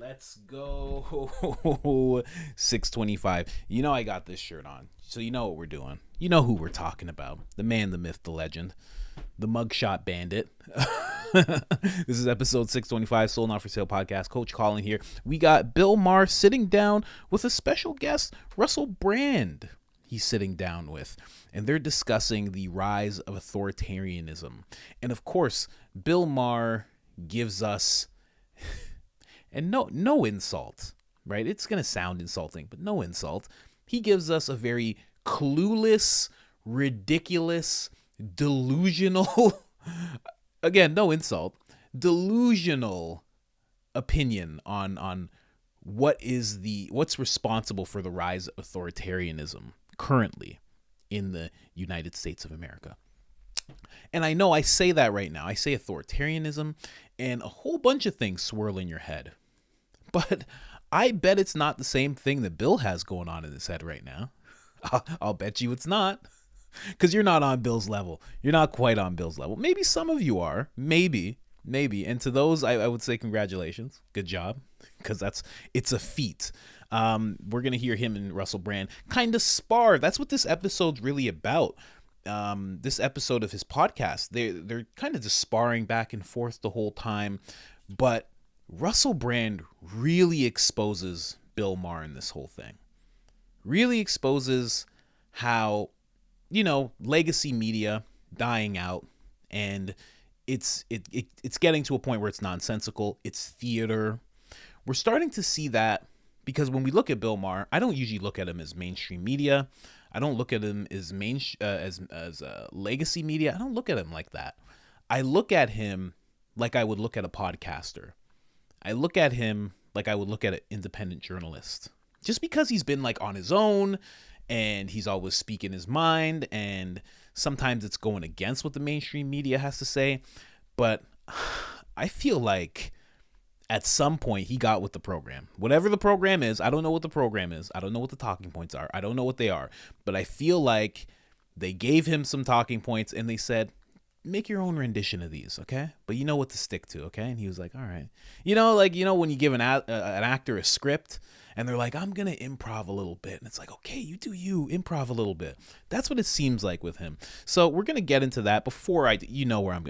Let's go. 625. You know I got this shirt on, so you know what we're doing. You know who we're talking about. The man, the myth, the legend. The mugshot bandit. This is episode 625, Soul Not For Sale podcast. Coach Colin here. We got Bill Maher sitting down with a special guest, Russell Brand. He's sitting down with, and they're discussing the rise of authoritarianism. And of course, Bill Maher gives us, and no insult, right? It's going to sound insulting, but no insult. He gives us a very clueless, ridiculous, delusional, again, no insult, delusional opinion on what's responsible for the rise of authoritarianism currently in the United States of America. And I know I say that right now. I say authoritarianism and a whole bunch of things swirl in your head. But I bet it's not the same thing that Bill has going on in his head right now. I'll bet you it's not. Because you're not on Bill's level. You're not quite on Bill's level. Maybe some of you are. Maybe. And to those, I would say congratulations. Good job. Because it's a feat. We're going to hear him and Russell Brand kind of spar. That's what this episode's really about. This episode of his podcast, they're kind of just sparring back and forth the whole time. But Russell Brand really exposes Bill Maher in this whole thing. Really exposes how, legacy media dying out, and it's getting to a point where it's nonsensical. It's theater. We're starting to see that because when we look at Bill Maher, I don't usually look at him as mainstream media. I don't look at him as legacy media. I don't look at him like that. I look at him like I would look at a podcaster. I look at him like I would look at an independent journalist. Just because he's been on his own and he's always speaking his mind, and sometimes it's going against what the mainstream media has to say. But I feel like at some point he got with the program. Whatever the program is, I don't know what the program is. I don't know what the talking points are. I don't know what they are. But I feel like they gave him some talking points and they said, make your own rendition of these, okay? But you know what to stick to, okay? And he was like, all right. When you give an actor a script and they're like, I'm going to improv a little bit. And it's like, okay, you do you, improv a little bit. That's what it seems like with him. So we're going to get into that before you know what I'm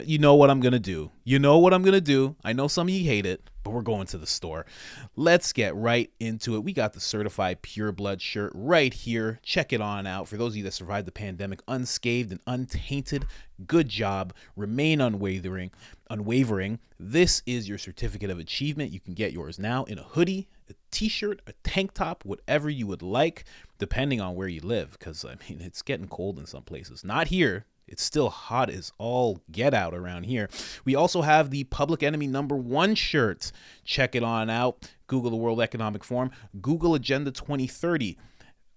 going to do. You know what I'm going to do. I know some of you hate it, but we're going to the store. Let's get right into it. We got the certified pure blood shirt right here. Check it on out. For those of you that survived the pandemic unscathed and untainted, good job. Remain unwavering. This is your certificate of achievement. You can get yours now in a hoodie, a t-shirt, a tank top, whatever you would like, depending on where you live. Because, it's getting cold in some places. Not here. It's still hot as all get out around here. We also have the Public Enemy #1 shirt. Check it on out. Google the World Economic Forum. Google Agenda 2030.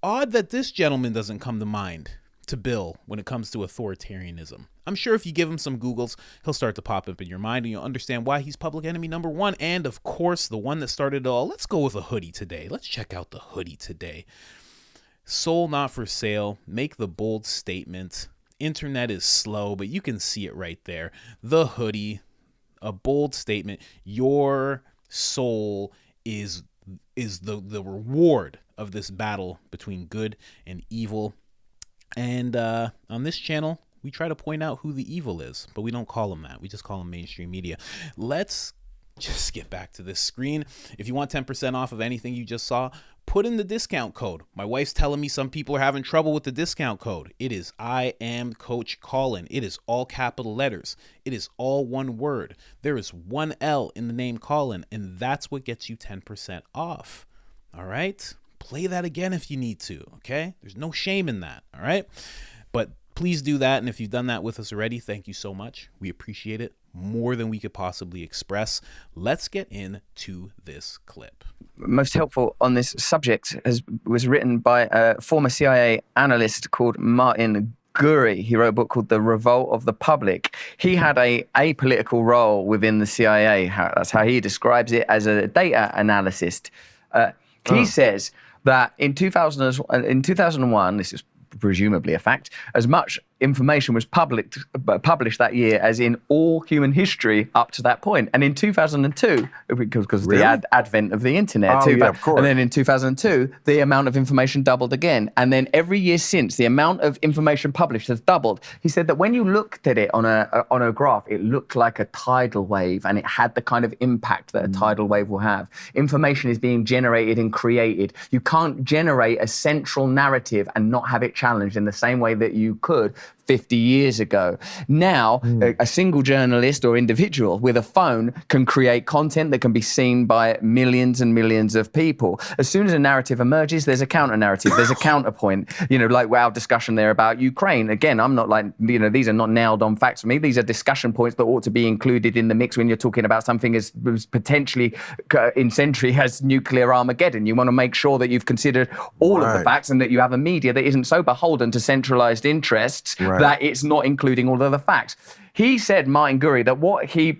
Odd that this gentleman doesn't come to mind to Bill when it comes to authoritarianism. I'm sure if you give him some Googles, he'll start to pop up in your mind and you'll understand why he's Public Enemy #1. And of course, the one that started it all. Let's go with a hoodie today. Let's check out the hoodie today. Soul Not For Sale. Make the bold statement. Internet is slow, but you can see it right there. The hoodie, a bold statement. Your soul is the reward of this battle between good and evil. And on this channel, we try to point out who the evil is, but we don't call them that. We just call them mainstream media. Let's just get back to this screen. If you want 10% off of anything you just saw, put in the discount code. My wife's telling me some people are having trouble with the discount code. It is I am Coach Colin. It is all capital letters. It is all one word. There is one L in the name Colin, and that's what gets you 10% off. All right? Play that again if you need to, okay? There's no shame in that, all right? But please do that, and if you've done that with us already, thank you so much. We appreciate it more than we could possibly express. Let's get into this clip. Most helpful on this subject was written by a former CIA analyst called Martin Gurry. He wrote a book called The Revolt of the Public. He had a apolitical role within the CIA. That's how he describes it, as a data analyst. He says that in 2001, this is presumably a fact, as much information was published that year as in all human history up to that point. And in 2002, because of the advent of the internet, of course. And then in 2002, the amount of information doubled again. And then every year since, the amount of information published has doubled. He said that when you looked at it on a graph, it looked like a tidal wave, and it had the kind of impact that a tidal wave will have. Information is being generated and created. You can't generate a central narrative and not have it challenged in the same way that you could 50 years ago. Now, a single journalist or individual with a phone can create content that can be seen by millions and millions of people. As soon as a narrative emerges, there's a counter narrative, there's a counterpoint. Like our discussion there about Ukraine. Again, I'm not like, these are not nailed on facts for me. These are discussion points that ought to be included in the mix when you're talking about something as potentially incendiary as nuclear Armageddon. You want to make sure that you've considered all of the facts and that you have a media that isn't so beholden to centralized interests that it's not including all of the facts. He said, Martin Gurri, that what he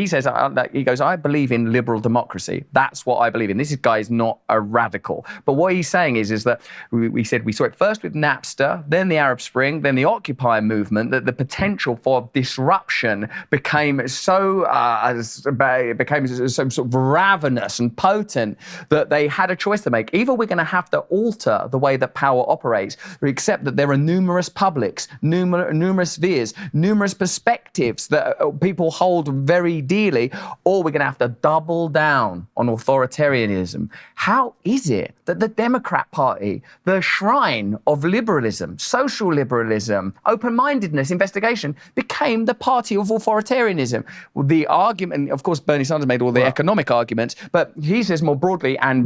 says, he goes, I believe in liberal democracy. That's what I believe in. This guy is not a radical. But what he's saying is that we saw it first with Napster, then the Arab Spring, then the Occupy movement, that the potential for disruption became so sort of ravenous and potent that they had a choice to make. Either we're going to have to alter the way that power operates, or accept that there are numerous publics, numerous spheres, numerous perspectives that people hold very dearly, or we're going to have to double down on authoritarianism. How is it that the Democrat Party, the shrine of liberalism, social liberalism, open-mindedness, investigation, became the party of authoritarianism? The argument, of course, Bernie Sanders made all the economic arguments, but he says more broadly and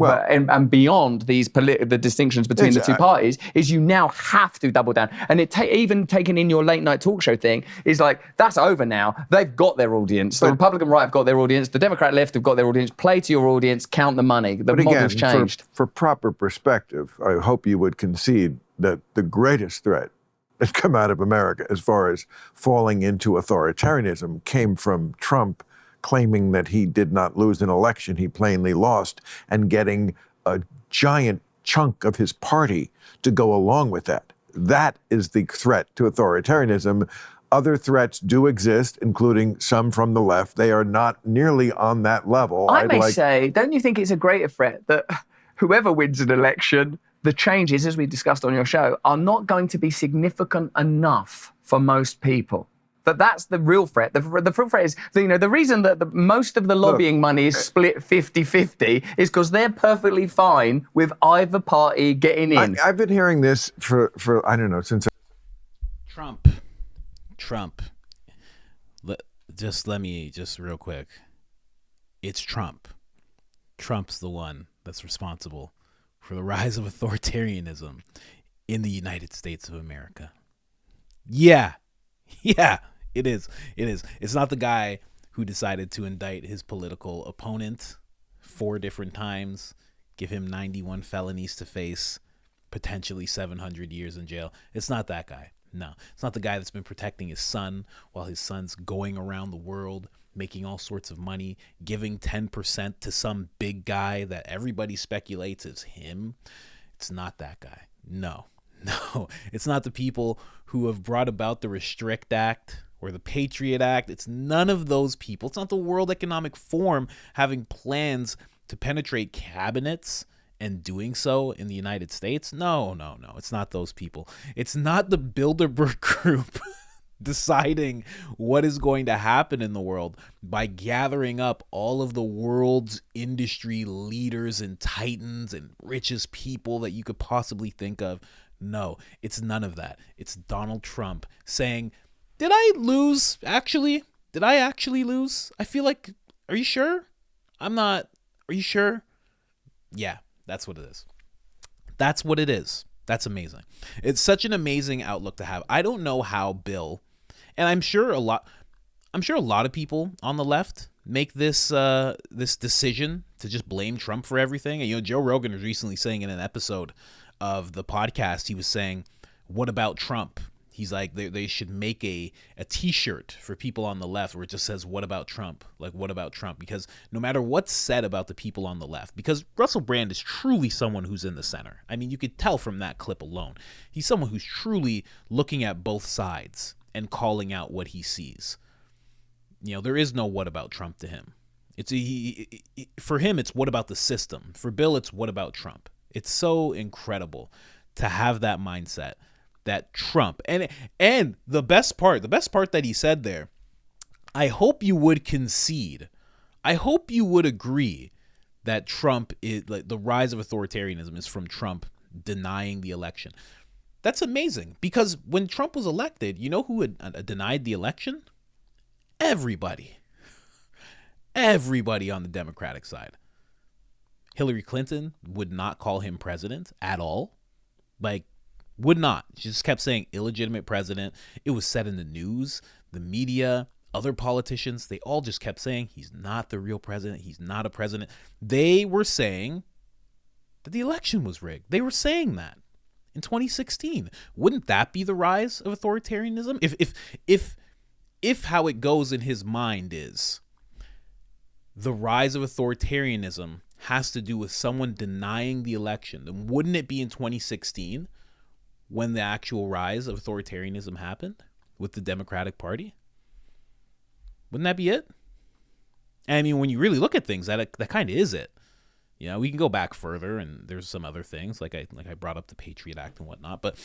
beyond the distinctions between the two parties, is you now have to double down. And even taken in your late night talk show thing is like, that's over now. They've got their audience. The Republican right have got their audience. The Democrat left have got their audience. Play to your audience. Count the money. The model's changed. For proper perspective, I hope you would concede that the greatest threat that's come out of America as far as falling into authoritarianism came from Trump claiming that he did not lose an election, he plainly lost, and getting a giant chunk of his party to go along with that. That is the threat to authoritarianism. Other threats do exist, including some from the left. They are not nearly on that level. I may say, don't you think it's a greater threat that whoever wins an election, the changes, as we discussed on your show, are not going to be significant enough for most people? That's the real threat. The real threat is, the reason that most of the lobbying money is split 50-50 is because they're perfectly fine with either party getting in. I've been hearing this for I don't know, since... Trump. Let me real quick. It's Trump. Trump's the one that's responsible for the rise of authoritarianism in the United States of America. Yeah, it is. It's not the guy who decided to indict his political opponent 4 different times, give him 91 felonies to face, potentially 700 years in jail. It's not that guy. No, it's not the guy that's been protecting his son while his son's going around the world, making all sorts of money, giving 10% to some big guy that everybody speculates is him. It's not that guy. No, it's not the people who have brought about the Restrict Act or the Patriot Act. It's none of those people. It's not the World Economic Forum having plans to penetrate cabinets and doing so in the United States. No. It's not those people. It's not the Bilderberg Group deciding what is going to happen in the world by gathering up all of the world's industry leaders and titans and richest people that you could possibly think of. No, it's none of that. It's Donald Trump saying, did I lose, actually? Did I actually lose? I feel like, are you sure? I'm not. Are you sure? Yeah, that's what it is. That's what it is. That's amazing. It's such an amazing outlook to have. I don't know how Bill, and I'm sure a lot of people on the left make this this decision to just blame Trump for everything. And Joe Rogan was recently saying in an episode of the podcast, he was saying, "What about Trump? He's like, they should make a t-shirt for people on the left where it just says, what about Trump? Like, what about Trump? Because no matter what's said about the people on the left, because Russell Brand is truly someone who's in the center. I mean, you could tell from that clip alone. He's someone who's truly looking at both sides and calling out what he sees. You know, there is no what about Trump to him. For him, it's what about the system. For Bill, it's what about Trump. It's so incredible to have that mindset. That Trump and the best part that he said there, I hope you would concede, I hope you would agree that Trump is like the rise of authoritarianism is from Trump denying the election. That's amazing, because when Trump was elected, you know who had denied the election? Everybody on the Democratic side. Hillary Clinton would not call him president at all. Like, would not. She just kept saying illegitimate president. It was said in the news, the media, other politicians. They all just kept saying he's not the real president. He's not a president. They were saying that the election was rigged. They were saying that in 2016. Wouldn't that be the rise of authoritarianism? If how it goes in his mind is the rise of authoritarianism has to do with someone denying the election, then wouldn't it be in 2016? When the actual rise of authoritarianism happened with the Democratic Party? Wouldn't that be it? I mean, when you really look at things, that kind of is it. You know, we can go back further, and there's some other things, like I brought up the Patriot Act and whatnot, but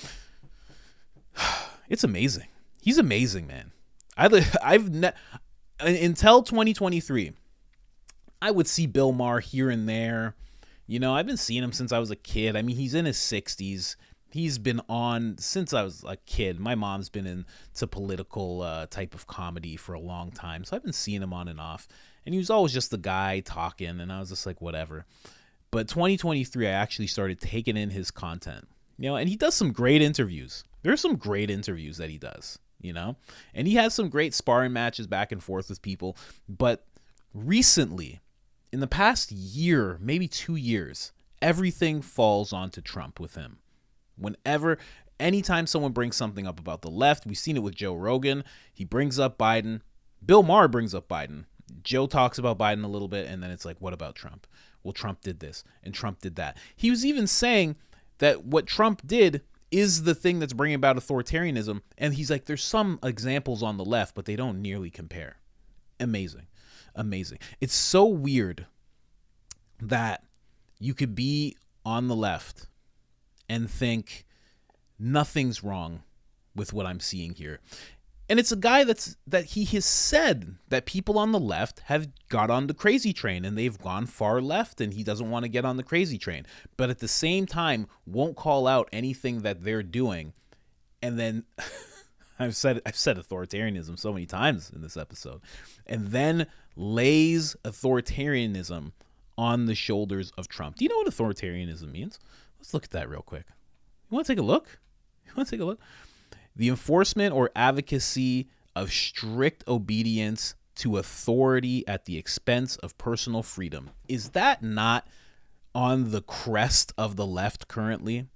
it's amazing. He's amazing, man. Until 2023, I would see Bill Maher here and there. You know, I've been seeing him since I was a kid. I mean, he's in his 60s. He's been on since I was a kid. My mom's been into political type of comedy for a long time. So I've been seeing him on and off. And he was always just the guy talking. And I was just like, whatever. But 2023, I actually started taking in his content. You know, and he does some great interviews. There are some great interviews that he does, you know. And he has some great sparring matches back and forth with people. But recently, in the past year, maybe 2 years, everything falls onto Trump with him. Anytime someone brings something up about the left, we've seen it with Joe Rogan. He brings up Biden. Bill Maher brings up Biden. Joe talks about Biden a little bit, and then it's like, what about Trump? Well, Trump did this, and Trump did that. He was even saying that what Trump did is the thing that's bringing about authoritarianism, and he's like, there's some examples on the left, but they don't nearly compare. Amazing. It's so weird that you could be on the left and think nothing's wrong with what I'm seeing here. And it's a guy that he has said that people on the left have got on the crazy train and they've gone far left, and he doesn't want to get on the crazy train. But at the same time, won't call out anything that they're doing. And then I've said authoritarianism so many times in this episode. And then lays authoritarianism on the shoulders of Trump. Do you know what authoritarianism means? Let's look at that real quick. You want to take a look? The enforcement or advocacy of strict obedience to authority at the expense of personal freedom. Is that not on the crest of the left currently?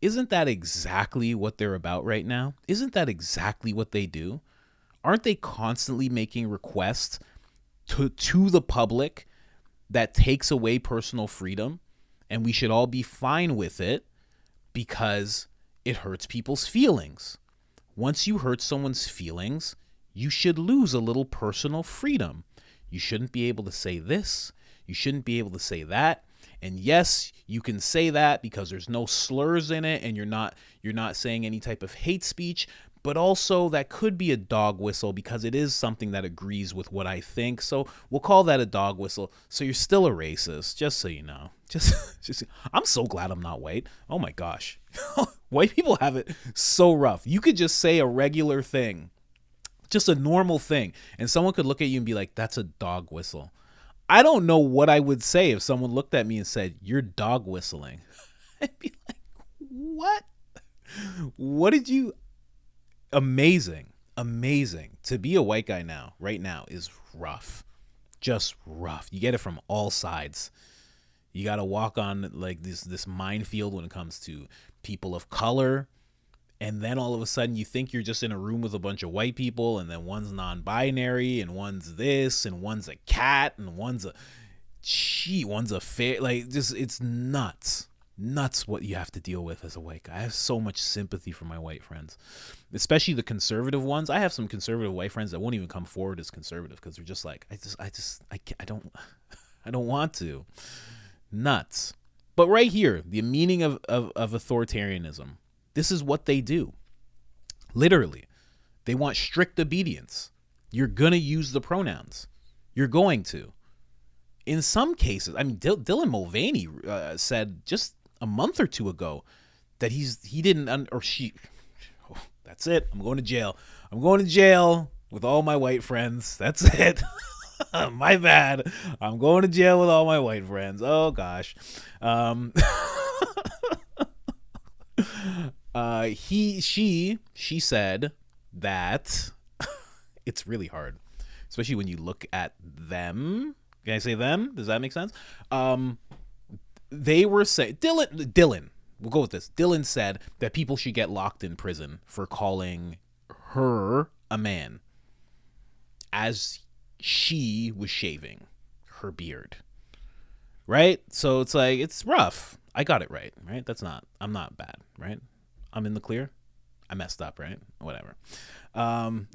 Isn't that exactly what they're about right now? Isn't that exactly what they do? Aren't they constantly making requests to the public that takes away personal freedom? And we should all be fine with it because it hurts people's feelings. Once you hurt someone's feelings, you should lose a little personal freedom. You shouldn't be able to say this. You shouldn't be able to say that. And yes, you can say that because there's no slurs in it and you're not saying any type of hate speech, but also that could be a dog whistle because it is something that agrees with what I think. So we'll call that a dog whistle. So you're still a racist, just so you know. Just I'm so glad I'm not white. Oh my gosh. White people have it so rough. You could just say a regular thing, just a normal thing, and someone could look at you and be like, that's a dog whistle. I don't know what I would say if someone looked at me and said, you're dog whistling. I'd be like, what? What did you... Amazing. To be a white guy right now is rough. Just rough. You get it from all sides. You got to walk on like this minefield when it comes to people of color And then all of a sudden you think you're just in a room with a bunch of white people, and then one's non-binary, and one's this, and one's a cat, and one's a fair. Like, just, it's nuts what you have to deal with as a white guy. I have so much sympathy for my white friends, especially the conservative ones. I have some conservative white friends that won't even come forward as conservative because they're just like, I don't want to. Nuts. But right here, the meaning of authoritarianism. This is what they do. Literally, they want strict obedience. You're gonna use the pronouns. You're going to. In some cases, I mean, Dylan Mulvaney said just a month or two ago that he didn't, or she, oh, that's it. I'm going to jail. I'm going to jail with all my white friends. That's it. My bad. I'm going to jail with all my white friends. Oh gosh. She said that it's really hard, especially when you look at them. Can I say them? Does that make sense? They were saying, Dylan, we'll go with this. Dylan said that people should get locked in prison for calling her a man as she was shaving her beard. Right? So it's like, it's rough. I got it right? I'm not bad, right? I'm in the clear. I messed up, right? Whatever. But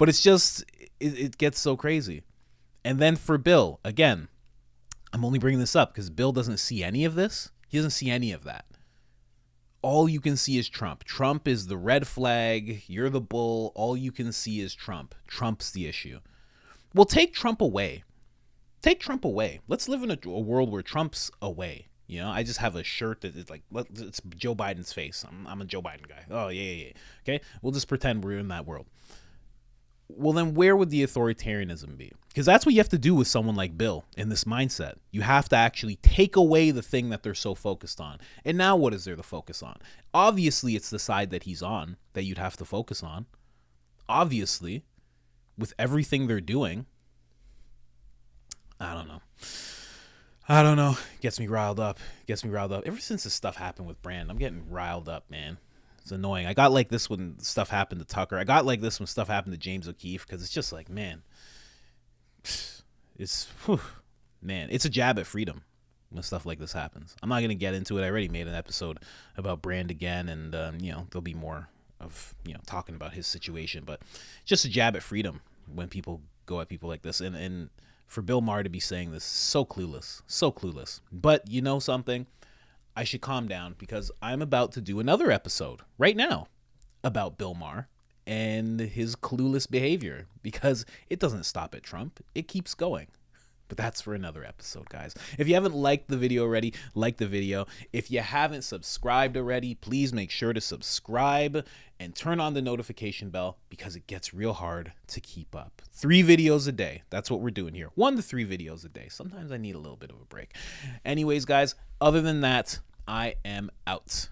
it's just, it gets so crazy. And then for Bill, again, I'm only bringing this up because Bill doesn't see any of this. He doesn't see any of that. All you can see is Trump. Trump is the red flag. You're the bull. All you can see is Trump. Trump's the issue. Well, take Trump away. Take Trump away. Let's live in a world where Trump's away. You know, I just have a shirt that is like, it's Joe Biden's face. I'm a Joe Biden guy. Oh, yeah. Okay? We'll just pretend we're in that world. Well, then where would the authoritarianism be? Because that's what you have to do with someone like Bill in this mindset. You have to actually take away the thing that they're so focused on. And now what is there to focus on? Obviously, it's the side that he's on that you'd have to focus on. Obviously, with everything they're doing. I don't know. Gets me riled up. Ever since this stuff happened with Brand, I'm getting riled up, man. It's annoying. I got like this when stuff happened to Tucker. I got like this when stuff happened to James O'Keefe because it's just like, man, it's a jab at freedom when stuff like this happens. I'm not going to get into it. I already made an episode about Brand again, and there'll be more of talking about his situation, but just a jab at freedom when people go at people like this. And for Bill Maher to be saying this, so clueless. But you know something? I should calm down because I'm about to do another episode right now about Bill Maher and his clueless behavior because it doesn't stop at Trump. It keeps going. But that's for another episode, guys. If you haven't liked the video already, like the video. If you haven't subscribed already, please make sure to subscribe and turn on the notification bell because it gets real hard to keep up. 3 videos a day. That's what we're doing here. 1 to 3 videos a day. Sometimes I need a little bit of a break. Anyways, guys, other than that, I am out.